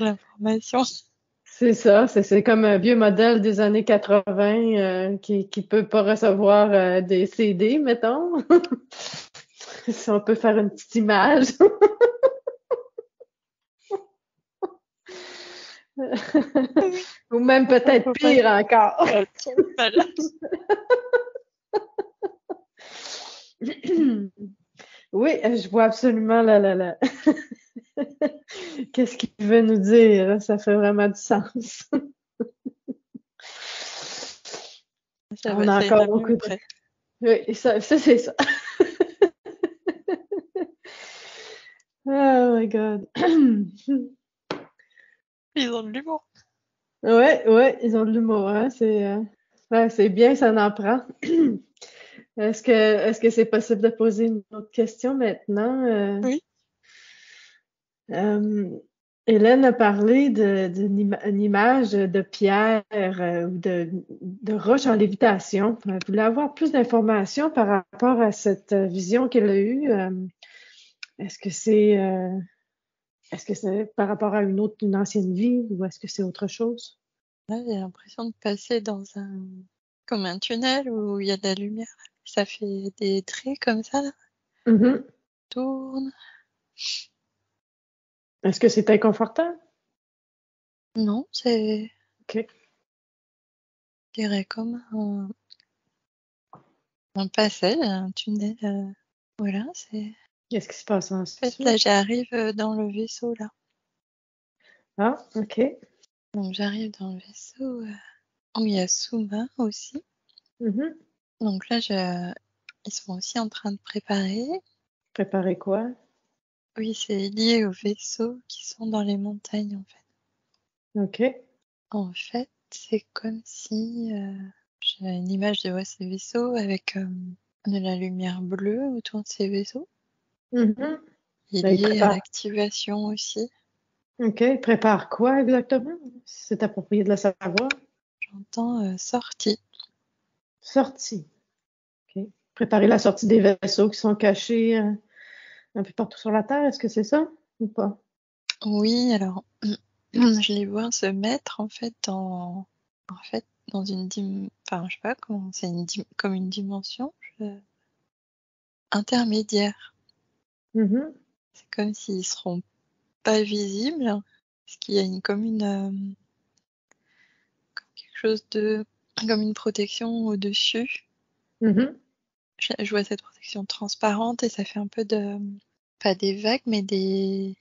l'information. C'est ça, c'est comme un vieux modèle des années 80 qui peut pas recevoir des CD, mettons. Si on peut faire une petite image. Oui. Ou même peut-être Faut pas pire encore. qu'elle tombe malade. Oui, je vois absolument là. Qu'est-ce qu'il veut nous dire? Ça fait vraiment du sens. On a Ça encore ira mieux beaucoup de... après. Oui, ça c'est ça. Oh my God. Ils ont de l'humour. Ouais, ils ont de l'humour, hein. Ouais, c'est bien, ça en prend. Est-ce que c'est possible de poser une autre question maintenant? Oui. Euh, Hélène a parlé d'une image de pierre ou de roche en lévitation. Elle voulait avoir plus d'informations par rapport à cette vision qu'elle a eue. Est-ce que c'est est-ce que c'est par rapport à une ancienne vie ou est-ce que c'est autre chose? Là, j'ai l'impression de passer comme un tunnel où il y a de la lumière. Ça fait des traits comme ça, là. Mhm. Tourne. Est-ce que c'est inconfortable? Non, c'est, OK. je dirais comme un passage, un tunnel. Voilà, c'est. Qu'est-ce qui se passe En fait, ensuite? là, j'arrive dans le vaisseau, là. Ah, OK. Donc, j'arrive dans le vaisseau où il y a Souma aussi. Mhm. Donc là, ils sont aussi en train de préparer. Préparer quoi? Oui, c'est lié aux vaisseaux qui sont dans les montagnes, en fait. OK. En fait, c'est comme si j'ai une image de ces vaisseaux avec de la lumière bleue autour de ces vaisseaux. Mhm. Il Là, est il lié à prépare. l'activation aussi. OK. Il prépare quoi exactement? C'est approprié de le savoir. J'entends sortie. Sortie. OK. Préparer la sortie des vaisseaux qui sont cachés un peu partout sur la Terre. Est-ce que c'est ça ou pas? Oui, alors je les vois se mettre en fait dans enfin je sais pas comment c'est comme une dimension intermédiaire. Mhm. C'est comme s'ils seront pas visibles, parce qu'il y a comme quelque chose comme une protection au-dessus. Mhm. Je vois cette protection transparente et ça fait un peu pas des vagues, mais Des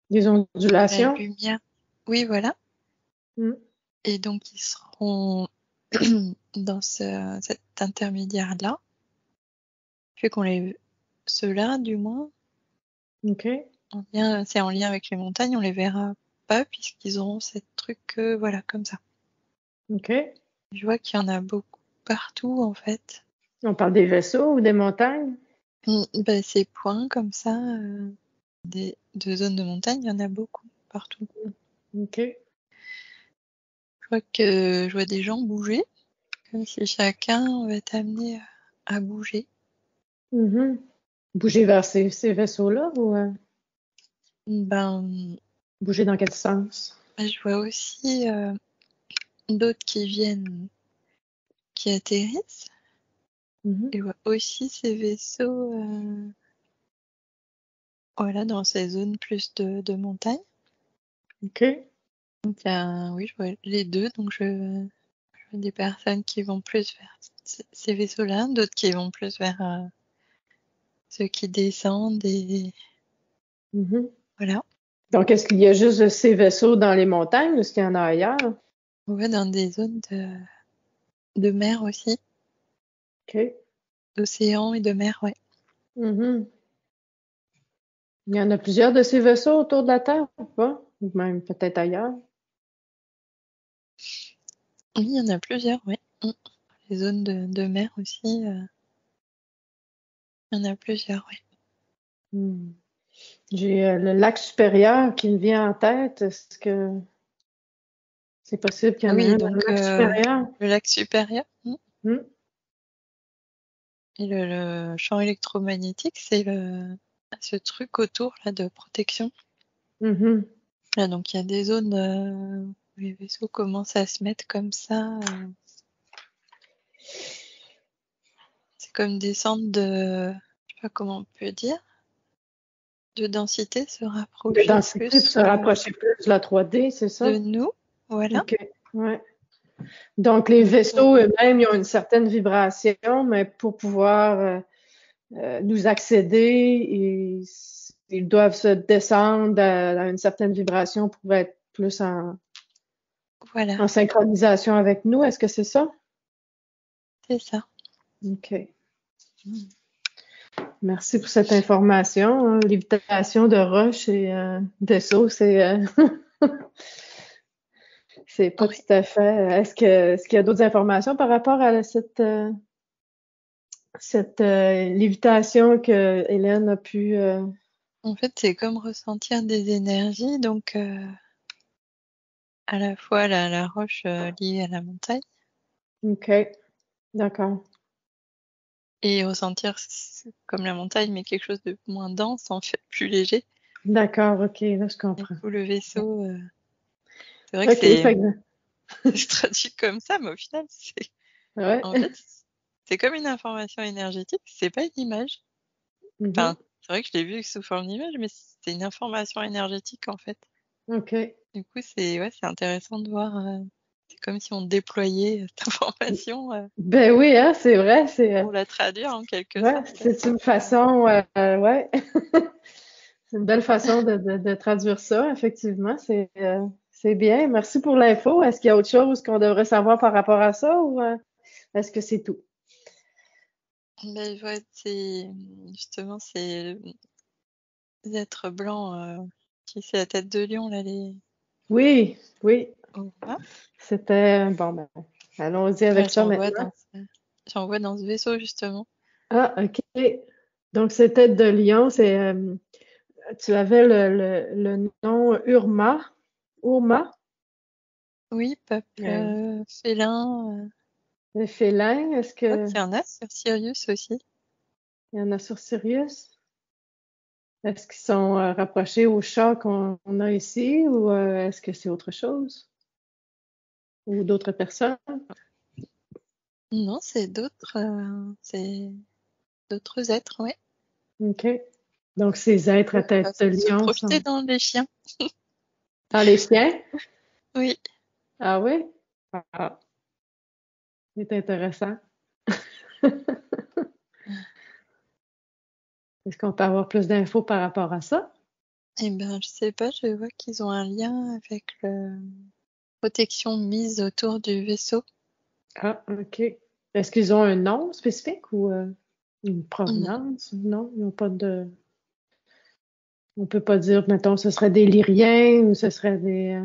de la ondulations. lumière. Oui, voilà. Mhm. Et donc ils seront dans cet intermédiaire-là. Fait ceux-là, du moins, OK. c'est en lien avec les montagnes, on les verra pas puisqu'ils auront cette truc, voilà, comme ça. OK. Je vois qu'il y en a beaucoup partout, en fait. On parle des vaisseaux ou des montagnes? Bah, ces points comme ça, de zones de montagne, il y en a beaucoup partout. OK. Je vois des gens bouger, comme si chacun va être amené à bouger. Mhm. Bouger vers ces vaisseaux-là ou Ben, bouger dans quel sens? je vois aussi d'autres qui atterrissent. Mhm. Je vois aussi ces vaisseaux, voilà, dans ces zones plus de montagne. OK. Donc, oui, je vois les deux. Donc, je vois des personnes qui vont plus vers ces vaisseaux-là, d'autres qui vont plus vers ceux qui descendent et Mhm. voilà. Donc, est-ce qu'il y a juste ces vaisseaux dans les montagnes ou est-ce qu'il y en a ailleurs? On va dans des zones de mer aussi, OK. d'océan et de mer, ouais. Mhm. Il y en a plusieurs de ces vaisseaux autour de la Terre ou pas? Ou même peut-être ailleurs? Oui, il y en a plusieurs, ouais. Les zones de mer aussi, il y en a plusieurs, ouais. Hmm. J'ai le lac supérieur qui me vient en tête. Est-ce que c'est possible qu'il y Ah en ait oui, un dans le donc lac supérieur? le lac supérieur. Hmm. Et le champ électromagnétique, c'est ce truc autour là de protection. Mhm. Là, donc il y a des zones où les vaisseaux commencent à se mettre comme ça. C'est comme des centres je sais pas comment on peut dire, de densité se De rapprocher densité pour plus se rapprocher plus de la 3D, c'est de ça? nous. Voilà. OK. Ouais. Donc, les Donc, vaisseaux eux-mêmes, ils ont une certaine vibration, mais pour pouvoir nous accéder, ils doivent se descendre à une certaine vibration pour être plus voilà, en synchronisation avec nous. Est-ce que c'est ça? c'est ça. OK. Merci pour cette information, hein. Lévitation de roche et vaisseau, c'est pas Ouais. tout à fait. Est-ce qu'il y a d'autres informations par rapport à cette lévitation que Hélène a pu. En fait, c'est comme ressentir des énergies, donc à la fois la roche liée à la montagne OK, d'accord. et ressentir comme la montagne, mais quelque chose de moins dense, en fait, plus léger. D'accord, OK, là, je Et comprends. tout le vaisseau, c'est vrai que OK, c'est fait que C'est traduit comme ça, mais au final, Ouais. en fait, c'est comme une information énergétique, c'est pas une image. Enfin, c'est vrai que je l'ai vu sous forme d'image, mais c'est une information énergétique en fait. OK. Du coup, c'est intéressant de voir. C'est comme si on déployait cette information Ben oui, hein, c'est vrai, pour la traduire en quelque ouais, sorte. c'est une façon, ouais, c'est une belle façon de traduire ça, effectivement, c'est bien. Merci pour l'info. Est-ce qu'il y a autre chose qu'on devrait savoir par rapport à ça ou est-ce que c'est tout? Mais ouais, justement, c'est les êtres blancs qui c'est la tête de lion là, les Oui, oui, Ouma. c'était, bon, ben, allons-y Ouais, avec ça maintenant. j'en vois dans ce vaisseau justement. Ah, OK. Donc, c'était de Lyon, tu avais le nom Urma, Oui, peuple euh, félin. le félin. Est-ce Je crois que qu'il y en a sur Sirius aussi. il y en a sur Sirius? Est-ce qu'ils sont rapprochés au chat qu'on a ici ou est-ce que c'est autre chose? Ou d'autres personnes? Non, c'est d'autres êtres, ouais. OK. Donc, ces êtres à tête de Se lion projeter sont dans les chiens. dans les chiens? Oui. Ah oui? Ah, c'est intéressant. Est-ce qu'on peut avoir plus d'infos par rapport à ça? Eh ben, je sais pas, je vois qu'ils ont un lien avec la protection mise autour du vaisseau. Ah, OK. Est-ce qu'ils ont un nom spécifique ou une Non. provenance? Non, ils n'ont pas de. On peut pas dire, mettons, ce serait des Lyriens ou ce serait des.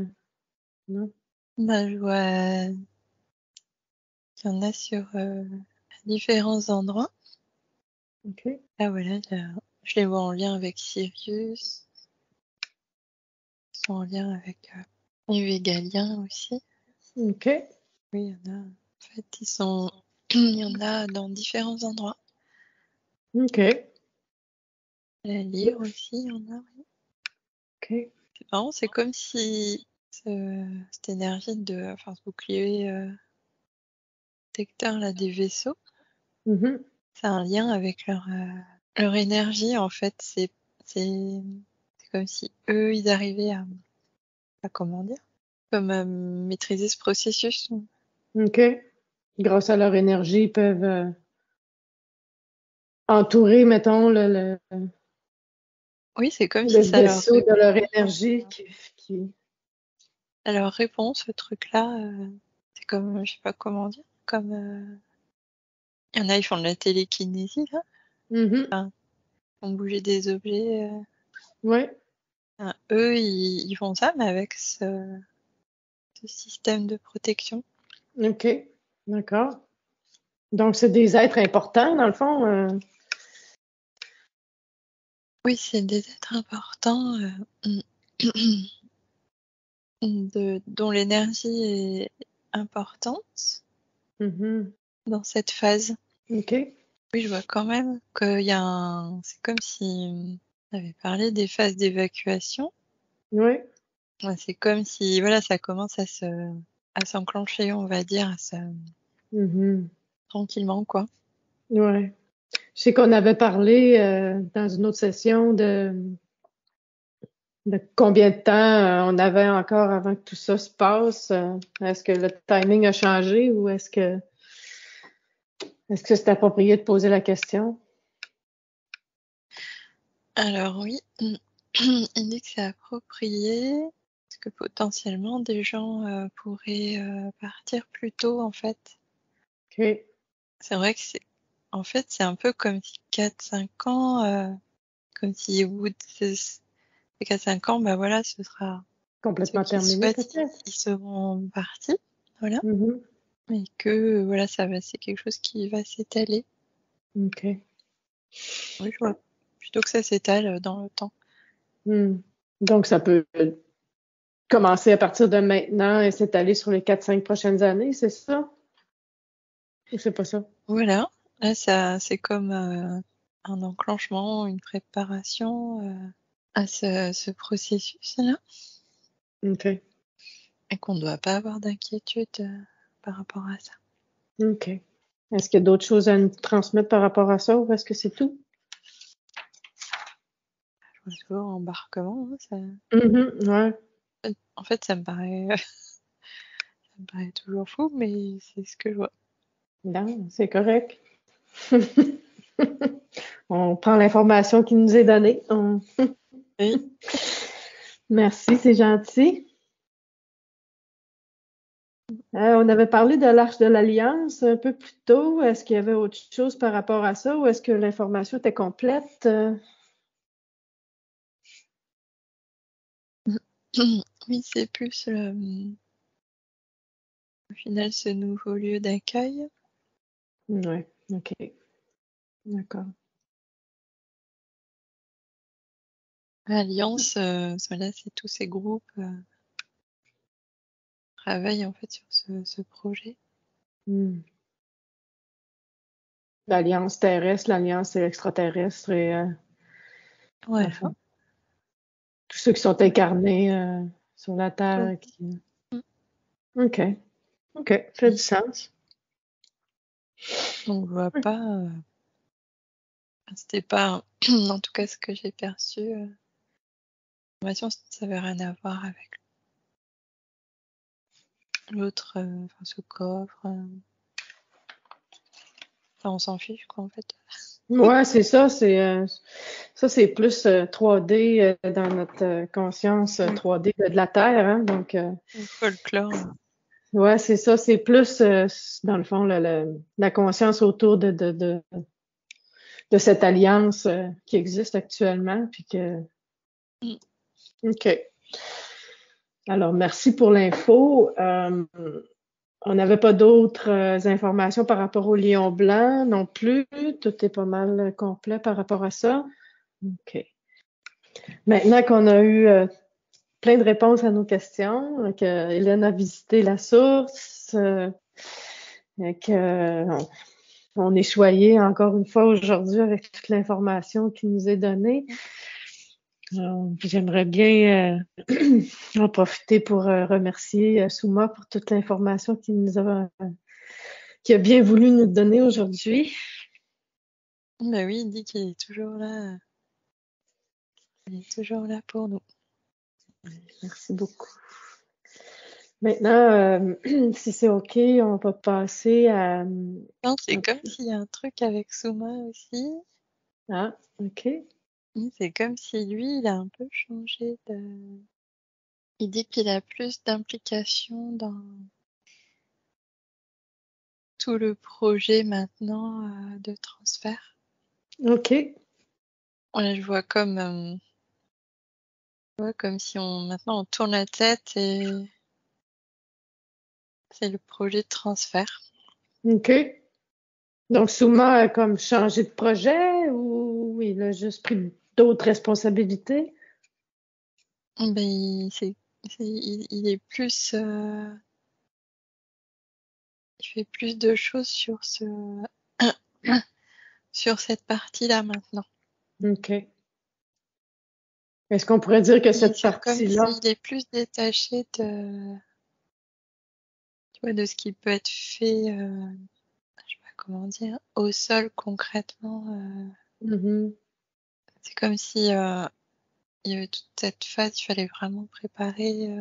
Non? Bah, je vois qu'il y en a sur différents endroits. OK. Ah voilà, je les vois en lien avec Sirius. Ils sont en lien avec les Végaliens aussi. OK. Oui, il y en a. En fait, il y en a dans différents endroits. OK. La lyre aussi, il y en a. Oui. OK. C'est marrant, c'est comme si cette énergie enfin, ce bouclier protecteur là des vaisseaux, Mhm. c'est un lien avec leur énergie en fait. C'est comme si eux, ils arrivaient à comment dire, comme à maîtriser ce processus. OK. Grâce à leur énergie, ils peuvent entourer, mettons, Oui, c'est comme le si ça leur vaisseau de leur répond. énergie qui... Ça leur répond ce truc-là. C'est comme, je sais pas comment dire, comme il y en a, ils font de la télékinésie là. Mhm. Enfin, ils font bouger des objets. Oui. Eux, ils font ça, mais avec ce système de protection. OK. D'accord. Donc, c'est des êtres importants, dans le fond. Oui, c'est des êtres importants dont l'énergie est importante Mhm. dans cette phase. OK. Oui, je vois quand même qu'il y a c'est comme si on avait parlé des phases d'évacuation. Oui. Ouais, c'est comme si, voilà, ça commence à s'enclencher, on va dire, Mhm. tranquillement, quoi. Ouais. Je sais qu'on avait parlé dans une autre session de combien de temps on avait encore avant que tout ça se passe. Est-ce que le timing a changé ou est-ce que c'est approprié de poser la question? Alors oui, il dit que c'est approprié, parce que potentiellement des gens pourraient partir plus tôt, en fait. OK. C'est vrai que en fait, c'est un peu comme si 4-5 ans, comme si au bout de ces 4-5 ans, bah voilà, ce sera ceux Complètement qui terminé, souhaitent, peut-être? ils seront partis, voilà, Mhm. et que voilà, c'est quelque chose qui va s'étaler. OK. Oui, je vois. Plutôt que ça s'étale dans le temps. Hmm. Donc, ça peut commencer à partir de maintenant et s'étaler sur les 4-5 prochaines années, c'est ça? Ou c'est pas ça? Voilà. Là, c'est comme un enclenchement, une préparation à ce processus-là. OK. Et qu'on ne doit pas avoir d'inquiétude par rapport à ça. OK. Est-ce qu'il y a d'autres choses à nous transmettre par rapport à ça ou est-ce que c'est tout? Je vois toujours embarquement, hein, ça... Ouais. En fait, ça me paraît, ça me paraît toujours fou, mais c'est ce que je vois. Non, c'est correct. On prend l'information qui nous est donnée. Oui. Merci, c'est gentil. On avait parlé de l'Arche de l'Alliance un peu plus tôt. Est-ce qu'il y avait autre chose par rapport à ça ou est-ce que l'information était complète? Oui, c'est plus au final ce nouveau lieu d'accueil. Ouais, OK. D'accord. Alliance, voilà, c'est tous ces groupes travaillent en fait sur ce projet. Hmm. L'Alliance terrestre, l'Alliance extraterrestre et Voilà. enfin, tous ceux qui sont incarnés sur la Mm. Terre. Mm. OK. OK. Fait du sens. Donc je vois pas, c'était pas, en tout cas ce que j'ai perçu, l'information, ça avait rien à voir avec l'autre, enfin ce coffre. Enfin, on s'en fiche quoi en fait. Ouais, c'est ça. Ça, c'est plus 3D dans notre conscience 3D de la Terre. Hein, donc, Le folklore. ouais, c'est ça. C'est plus, dans le fond, la conscience autour de cette alliance qui existe actuellement. Puis que, Mm. OK. Alors, merci pour l'info. On n'avait pas d'autres informations par rapport au lion blanc non plus. Tout est pas mal complet par rapport à ça. OK. Maintenant qu'on a eu plein de réponses à nos questions, que Hélène a visité la source, on est choyé encore une fois aujourd'hui avec toute l'information qui nous est donnée. J'aimerais bien en profiter pour remercier Souma pour toute l'information qui a bien voulu nous donner aujourd'hui. Bah oui, il dit qu'il est toujours là. Il est toujours là pour nous. Merci beaucoup. Maintenant, si c'est OK, on va passer à... Non, c'est comme s'il y a un truc avec Souma aussi. Ah, OK. C'est comme si lui, il a un peu changé de... Il dit qu'il a plus d'implication dans tout le projet maintenant de transfert. OK. Voilà, je vois comme si maintenant on tourne la tête et c'est le projet de transfert. OK. Donc, Souma a comme changé de projet ou il a juste pris d'autres responsabilités? Ben, il est plus, il fait plus de choses sur sur cette partie-là maintenant. OK. Est-ce qu'on pourrait dire que Et cette c'est comme partie-là... s'il est plus détaché tu vois, de ce qui peut être fait, je sais pas comment dire, au sol concrètement. Mhm. C'est comme si il y avait toute cette phase, il fallait vraiment préparer,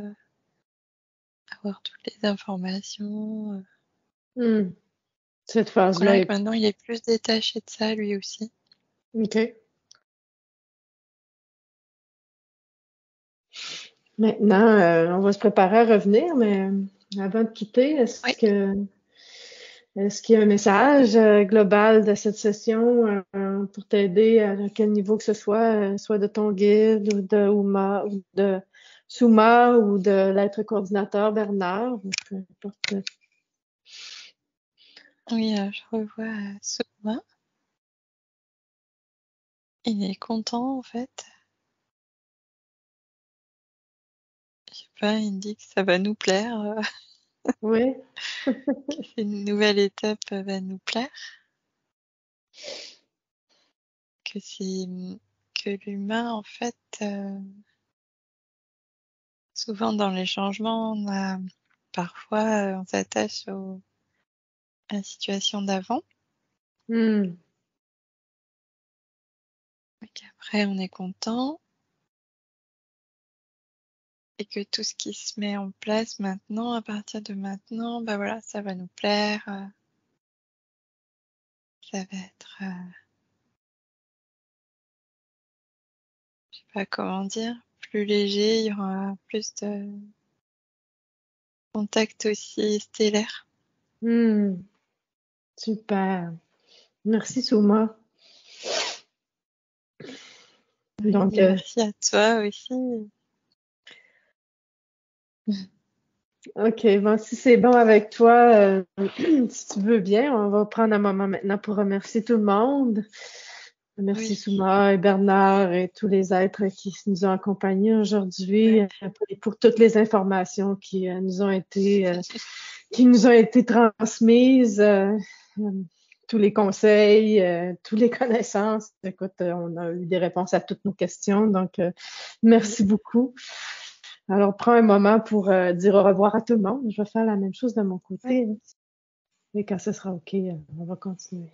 avoir toutes les informations. Cette Voilà, phase-là que est... maintenant il est plus détaché de ça lui aussi. OK. Maintenant, on va se préparer à revenir, mais avant de quitter, Oui. est-ce qu'il y a un message global de cette session pour t'aider à quel niveau que ce soit, soit de ton guide ou de Uma ou de Souma ou de l'être coordinateur Bernard, ou peu importe. Oui, je revois Soma. Il est content en fait. Je sais pas, il me dit que ça va nous plaire, Oui, que une nouvelle étape va nous plaire, que c'est que l'humain en fait Souvent dans les changements, parfois on s'attache à la situation d'avant, Hmm. et qu'après on est content, et que tout ce qui se met en place maintenant, à partir de maintenant, bah voilà, ça va nous plaire, ça va être, je sais pas comment dire, plus léger, il y aura plus de contact aussi stellaire. Hmm. Super. Merci, Souma. Donc, Merci à toi aussi. OK, bon, si c'est bon avec toi, si tu veux bien, on va prendre un moment maintenant pour remercier tout le monde. Merci Oui, Souma et Bernard et tous les êtres qui nous ont accompagnés aujourd'hui, ouais. pour toutes les informations qui nous ont été transmises, tous les conseils, toutes les connaissances. Écoute, on a eu des réponses à toutes nos questions, donc Oui. merci beaucoup. Alors, prends un moment pour dire au revoir à tout le monde. Je vais faire la même chose de mon Ouais. côté. Et quand ce sera OK, on va continuer.